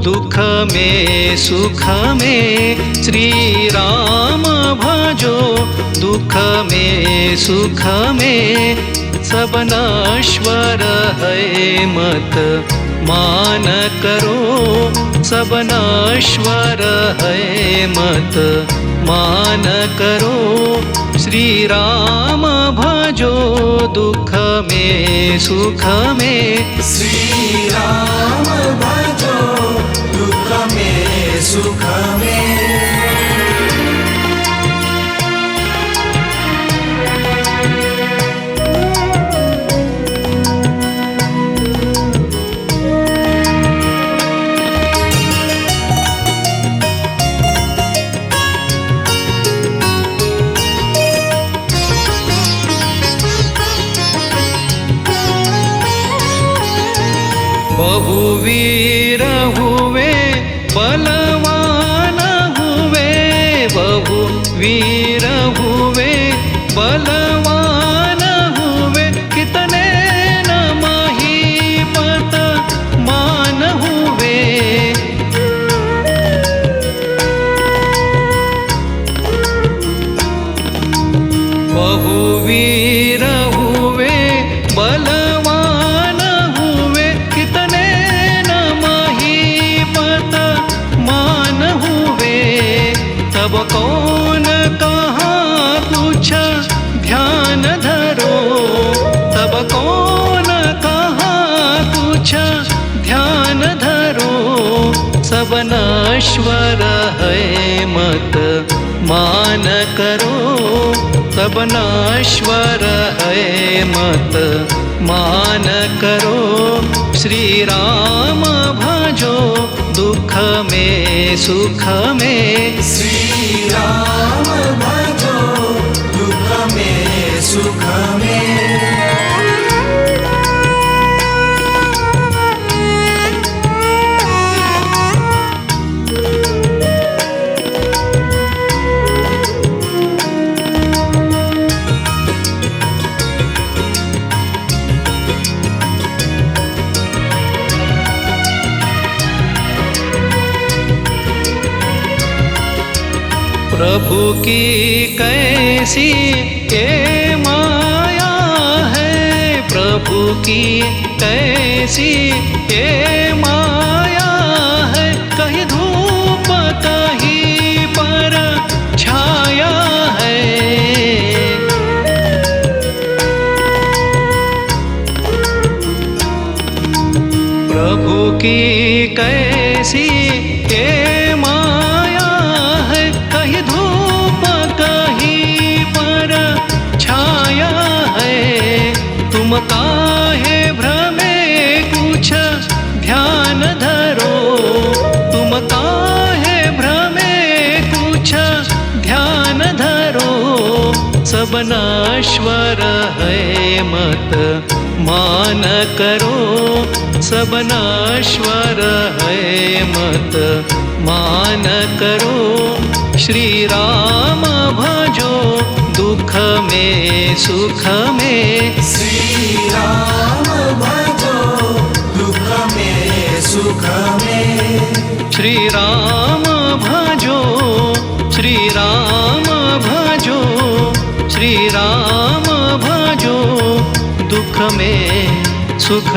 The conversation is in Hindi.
दुख में सुख में श्री राम भजो। दुख में सुख में सब नश्वर है मत मान करो। सब नश्वर है मत मान करो। श्री राम भजो दुख में सुख में। श्री राम भजो दुख में सुख में। बहुवीर हुए बलवान हुए। बहुवीर हुए बलवान हुए। कितने न महीपत मान हुए। बहुवीर हुए बलवान हुए। कितने न महीपत मान हुए। तब कौन कहाँ कुछ ध्यान धरो। तब कौन कहाँ कुछ ध्यान धरो। सब नश्वर है मत मान करो। सब नश्वर है मत मान करो। श्री राम भजो दुख में सुख में। श्री राम भजो दुख में सुख में। प्रभु की कैसी ये माया है। प्रभु की कैसी ये माया है। कहीं धूप कहीं पर छाया है। प्रभु की कैसी ये माया है। कहीं धूप कहीं पर छाया है। तुम काहे भ्रमे कुछ ध्यान धरो। तुम काहे भ्रमे कुछ ध्यान धरो। सब नश्वर है मत मान करो। सब नश्वर है मत मान करो। श्री राम भजो दुख में सुख में। श्री राम भजो दुख में सुख में। श्री राम भजो। श्री राम भजो। श्री राम भजो दुख में सुख